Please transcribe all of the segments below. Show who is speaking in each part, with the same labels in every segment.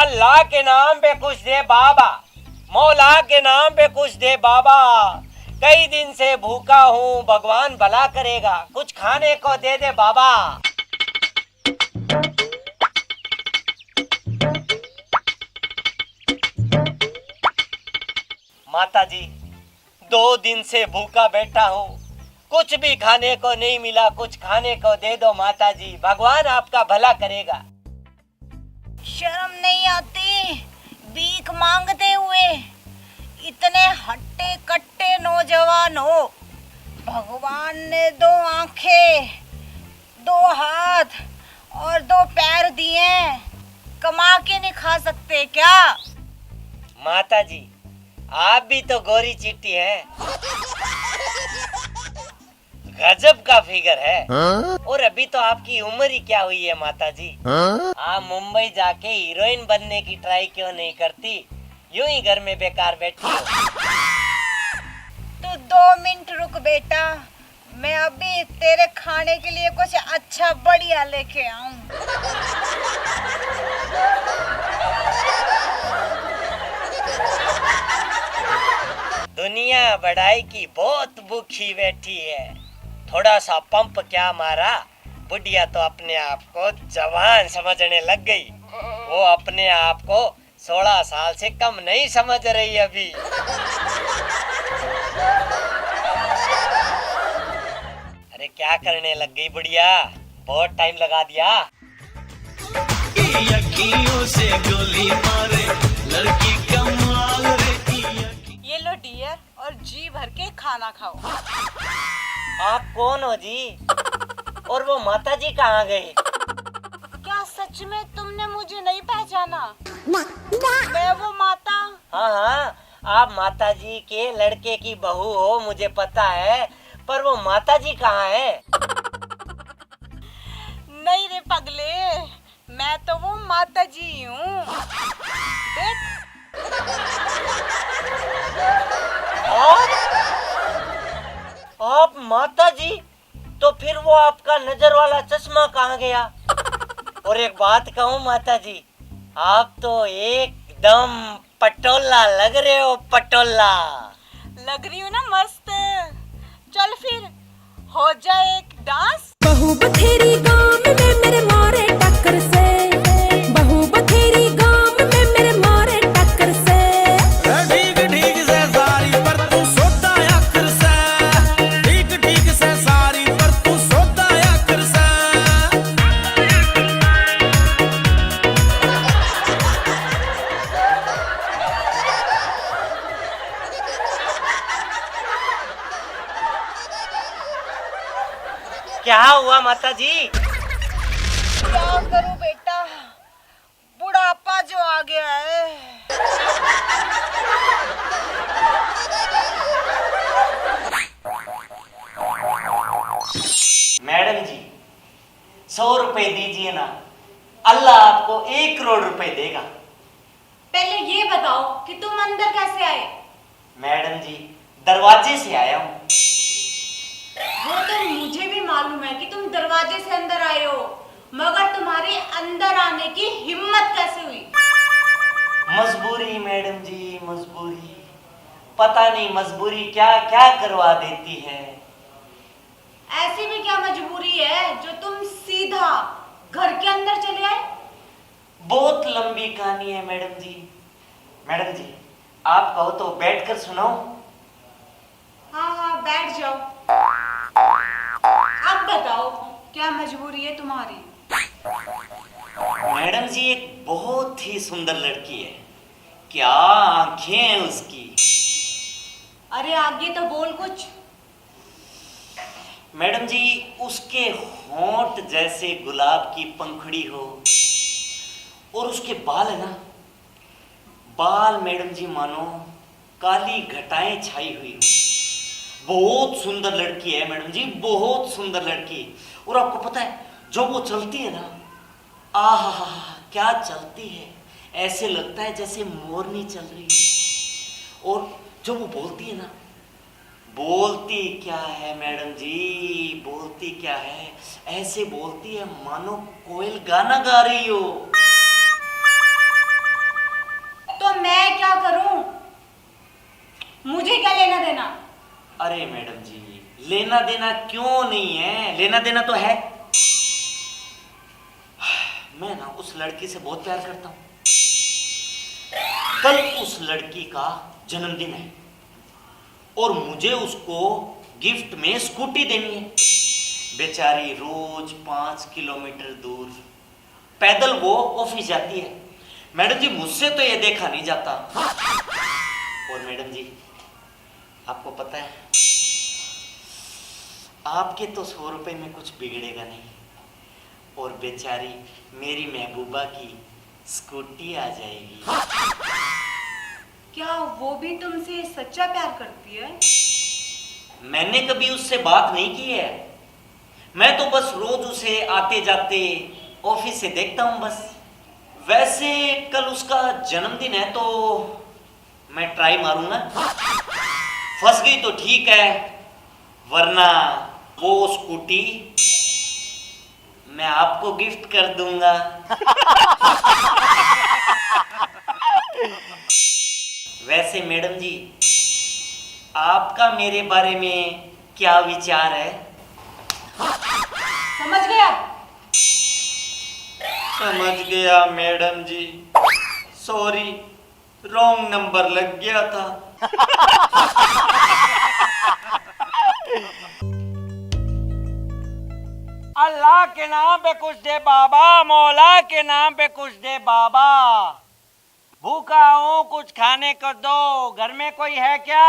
Speaker 1: अल्लाह के नाम पे कुछ दे बाबा, मौला के नाम पे कुछ दे बाबा। कई दिन से भूखा हूँ, भगवान भला करेगा, कुछ खाने को दे दे बाबा। माता जी, 2 दिन से भूखा बैठा हूँ, कुछ भी खाने को नहीं मिला, कुछ खाने को दे दो माता जी, भगवान आपका भला करेगा।
Speaker 2: शर्म नहीं आती भीख मांगते हुए? इतने हट्टे कट्टे नौजवान हो, भगवान ने 2 आंखें, 2 हाथ और 2 पैर दिए, कमा के नहीं खा सकते क्या?
Speaker 1: माता जी, आप भी तो गोरी चिट्टी हैं, गजब का फिगर है। और अभी तो आपकी उम्र ही क्या हुई है माता जी? आप मुंबई जाके हीरोइन बनने की ट्राई क्यों नहीं करती? यूं ही घर में बेकार बैठी हो।
Speaker 2: तू 2 मिनट रुक बेटा, मैं अभी तेरे खाने के लिए कुछ अच्छा बढ़िया लेके आऊं।
Speaker 1: दुनिया बड़ाई की बहुत भूखी बैठी है, थोड़ा सा पंप क्या मारा, बुढ़िया तो अपने आप को जवान समझने लग गई। वो अपने आप को 16 साल से कम नहीं समझ रही अभी। अरे क्या करने लग गई बुढ़िया, बहुत टाइम लगा दिया।
Speaker 3: अखियों से गोली मारे लड़की कमाल रे।
Speaker 2: ये लो डियर, और जी भर के खाना खाओ।
Speaker 1: आप कौन हो जी? और वो माता जी कहाँ गए?
Speaker 2: क्या सच में तुमने मुझे नहीं पहचाना? मैं वो माता।
Speaker 1: हाँ हाँ, आप माता जी के लड़के की बहू हो, मुझे पता है, पर वो माता जी कहाँ है?
Speaker 2: नहीं रे पगले, मैं तो वो माता जी हूँ।
Speaker 1: आप माता जी? तो फिर वो आपका नजर वाला चश्मा कहाँ गया? और एक बात कहूँ माता जी, आप तो एकदम पटोला लग रहे हो, पटोला।
Speaker 2: लग रही हूँ ना मस्त? चल फिर हो जाए एक डांस।
Speaker 4: बहू बथेरी गांव में मेरे मारे टक्कर से, बहू बथेरी गांव में मेरे मारे टक्कर से।
Speaker 3: ठीक ठीक से सारी पर तू सोता आखिर से, ठीक ठीक से सारी पर तू सोता आखिर से।
Speaker 1: क्या हुआ माता जी?
Speaker 2: क्या करूं बेटा, बुढ़ापा जो आ गया है।
Speaker 1: मैडम जी, 100 रुपए दीजिए ना, अल्लाह आपको 1 करोड़ रुपए देगा।
Speaker 5: पहले ये बताओ कि तुम अंदर कैसे आए?
Speaker 1: मैडम जी, दरवाजे से आया हूँ।
Speaker 5: वो तो मुझे भी मालूम है कि तुम दरवाजे से अंदर आए हो, मगर तुम्हारे अंदर आने की हिम्मत कैसे हुई?
Speaker 1: मजबूरी मैडम जी, मजबूरी। पता नहीं मजबूरी क्या क्या करवा देती है।
Speaker 5: ऐसी भी क्या मजबूरी है जो तुम सीधा घर के अंदर चले आए?
Speaker 1: बहुत लंबी कहानी है मैडम जी। मैडम जी, आप कहो तो बैठकर सुनाओ।
Speaker 5: हाँ हाँ बैठ जाओ। अब बताओ क्या मजबूरी है तुम्हारी?
Speaker 1: मैडम जी, एक बहुत ही सुंदर लड़की है, क्या आंखें हैं उसकी।
Speaker 5: अरे आगे तो बोल कुछ।
Speaker 1: मैडम जी, उसके होंठ जैसे गुलाब की पंखुड़ी हो, और उसके बाल है ना, बाल मैडम जी मानो काली घटाएं छाई हुई हो। बहुत सुंदर लड़की है मैडम जी, बहुत सुंदर लड़की। और आपको पता है, जब वो चलती है ना, आहा क्या चलती है, ऐसे लगता है जैसे मोरनी चल रही है। और जब वो बोलती है ना, बोलती क्या है मैडम जी, बोलती क्या है, ऐसे बोलती है मानो कोयल गाना गा रही हो।
Speaker 5: मुझे क्या लेना देना?
Speaker 1: अरे मैडम जी, लेना देना क्यों नहीं है, लेना देना तो है। मैं ना उस लड़की से बहुत प्यार करता हूं। कल उस लड़की का जन्मदिन है और मुझे उसको गिफ्ट में स्कूटी देनी है। बेचारी रोज 5 किलोमीटर दूर पैदल वो ऑफिस जाती है। मैडम जी, मुझसे तो ये देखा नहीं जाता। और मैडम जी, आपको पता है, आपके तो 100 रुपए में कुछ बिगड़ेगा नहीं और बेचारी मेरी महबूबा की स्कूटी आ जाएगी।
Speaker 5: क्या वो भी तुमसे सच्चा प्यार करती है?
Speaker 1: मैंने कभी उससे बात नहीं की है। मैं तो बस रोज उसे आते जाते ऑफिस से देखता हूं बस। वैसे कल उसका जन्मदिन है तो मैं ट्राई मारूंगा। फंस गई तो ठीक है, वरना वो स्कूटी मैं आपको गिफ्ट कर दूंगा। वैसे मैडम जी, आपका मेरे बारे में क्या विचार है?
Speaker 5: समझ गया?
Speaker 1: समझ गया मैडम जी, सॉरी, रॉन्ग नंबर लग गया था।
Speaker 6: अल्लाह के नाम पे कुछ दे बाबा, मौला के नाम पे कुछ दे बाबा। भूखा हूँ, कुछ खाने को दो, घर में कोई है क्या?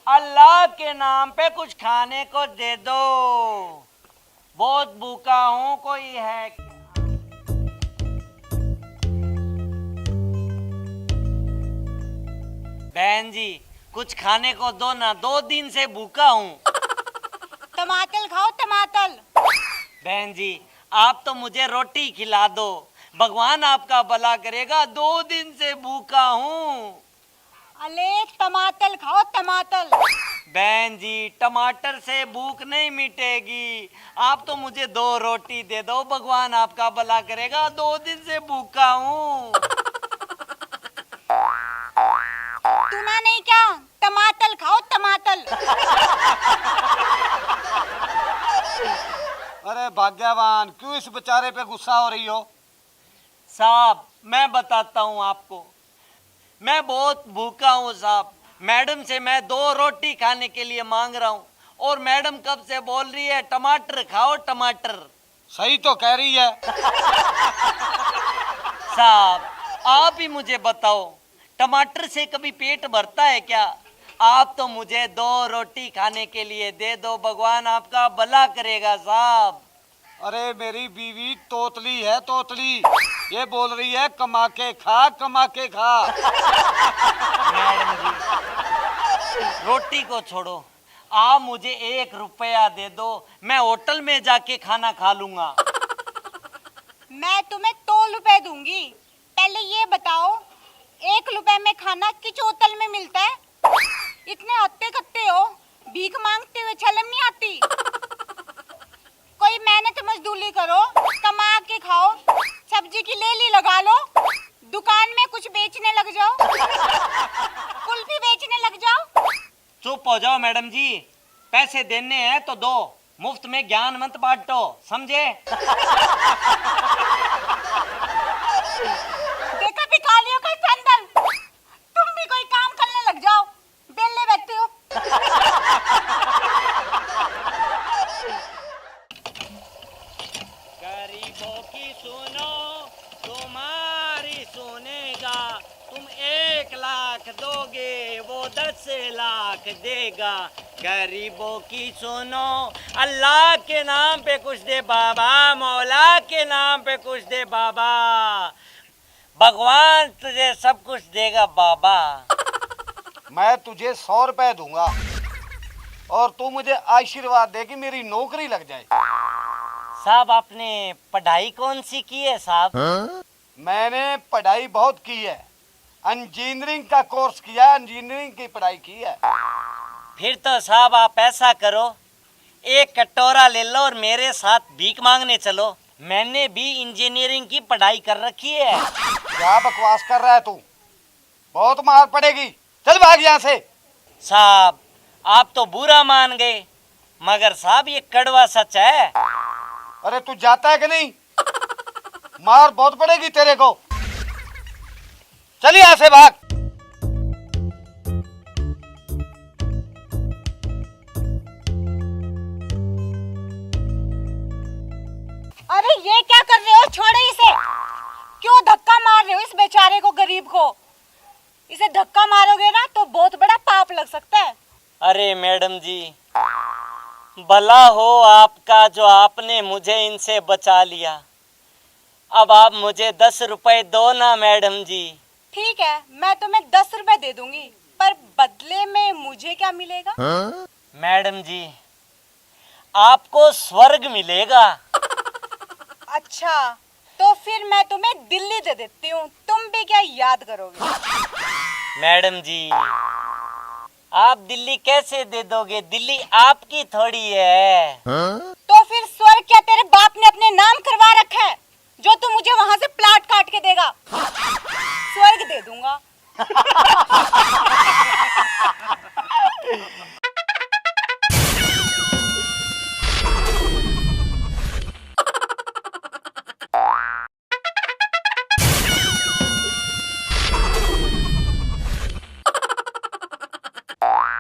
Speaker 6: अल्लाह के नाम पे कुछ खाने को दे दो, बहुत भूखा हूँ, कोई है क्या? बहन जी, कुछ खाने को दो ना, 2 दिन से भूखा हूँ।
Speaker 2: टमाटर खाओ, टमाटर।
Speaker 6: बहन जी, आप तो मुझे रोटी खिला दो, भगवान आपका भला करेगा, 2 दिन से भूखा हूँ।
Speaker 2: अले टमाटर खाओ, टमाटर।
Speaker 6: बहन जी, टमाटर से भूख नहीं मिटेगी, आप तो मुझे 2 रोटी दे दो, भगवान आपका भला करेगा, 2 दिन से भूखा हूँ।
Speaker 2: सुना नहीं क्या? टमाटर खाओ, टमाटर।
Speaker 7: अरे भाग्यवान, क्यों इस बेचारे पे गुस्सा हो रही हो?
Speaker 6: साहब, मैं बताता हूँ आपको, मैं बहुत भूखा हूँ साहब। मैडम से मैं 2 रोटी खाने के लिए मांग रहा हूँ और मैडम कब से बोल रही है टमाटर खाओ, टमाटर।
Speaker 7: सही तो कह रही है।
Speaker 6: साहब, आप ही मुझे बताओ, टमाटर से कभी पेट भरता है क्या? आप तो मुझे 2 रोटी खाने के लिए दे दो, भगवान आपका भला करेगा साहब।
Speaker 7: अरे मेरी बीवी तोतली है, तोतली। ये बोल रही है कमा के खा, कमा के खा।
Speaker 6: मैडम जी, रोटी को छोड़ो, आप मुझे 1 रुपया दे दो, मैं होटल में जाके खाना खा लूंगा।
Speaker 2: मैं तुम्हें 2 रुपए दूंगी। पहले ये बताओ, 1 रुपए में खाना किस होटल में मिलता है? इतने हत्ते कत्ते हो, भीख मांगते हुए शर्म नहीं आती? कोई मेहनत मजदूरी करो, कमा के खाओ, सब्जी की लेली लगा लो, दुकान में कुछ बेचने लग जाओ, कुल्फी बेचने लग जाओ।
Speaker 6: चुप हो जाओ मैडम जी, पैसे देने हैं तो दो, मुफ्त में ज्ञान मत बांटो, समझे?
Speaker 2: देखा भिखारियों का संदल, तुम भी कोई काम करने लग जाओ, बेले बैठे हो।
Speaker 6: गरीबों की सुनो, तुम्हारी सुनेगा, तुम 1 लाख दोगे, वो 10 लाख देगा। गरीबों की सुनो, अल्लाह के नाम पे कुछ दे बाबा, मौला के नाम पे कुछ दे बाबा, भगवान तुझे सब कुछ देगा बाबा।
Speaker 7: मैं तुझे 100 रुपए दूंगा और तू मुझे आशीर्वाद दे कि मेरी नौकरी लग जाए।
Speaker 6: साहब, आपने पढ़ाई कौन सी की है साहब?
Speaker 7: मैंने पढ़ाई बहुत की है, इंजीनियरिंग का कोर्स किया है, इंजीनियरिंग की पढ़ाई की है।
Speaker 6: फिर तो साहब आप ऐसा करो, 1 कटोरा ले लो और मेरे साथ भीख मांगने चलो, मैंने भी इंजीनियरिंग की पढ़ाई कर रखी है।
Speaker 7: क्या बकवास कर रहा है तू? बहुत मार पड़ेगी। चल भाग यहाँ से।
Speaker 6: साहब आप तो बुरा मान गए, मगर साहब ये कड़वा सच है।
Speaker 7: अरे तू जाता है कि नहीं? मार बहुत पड़ेगी तेरे को। चल यहाँ से भाग।
Speaker 2: अरे ये क्या कर रहे हो? छोड़ो इसे। क्यों धक्का मार रहे हो इस बेचारे को, गरीब को? इसे धक्का मारोगे ना तो बहुत बड़ा पाप लग सकता है।
Speaker 6: अरे मैडम जी, भला हो आपका जो आपने मुझे इनसे बचा लिया। अब आप मुझे 10 रुपए दो ना मैडम जी।
Speaker 2: ठीक है, मैं तुम्हें 10 रुपए दे दूंगी, पर बदले में मुझे क्या मिलेगा?
Speaker 6: मैडम जी आपको स्वर्ग मिलेगा।
Speaker 2: अच्छा, तो फिर मैं तुम्हें दिल्ली दे देती हूँ, तुम भी क्या याद करोगे?
Speaker 6: मैडम जी आप दिल्ली कैसे दे दोगे? दिल्ली आपकी थोड़ी है।
Speaker 2: तो फिर स्वर्ग क्या तेरे बाप ने अपने नाम करवा रखा है, जो तू मुझे वहां से प्लाट काट के देगा? स्वर्ग दे दूंगा।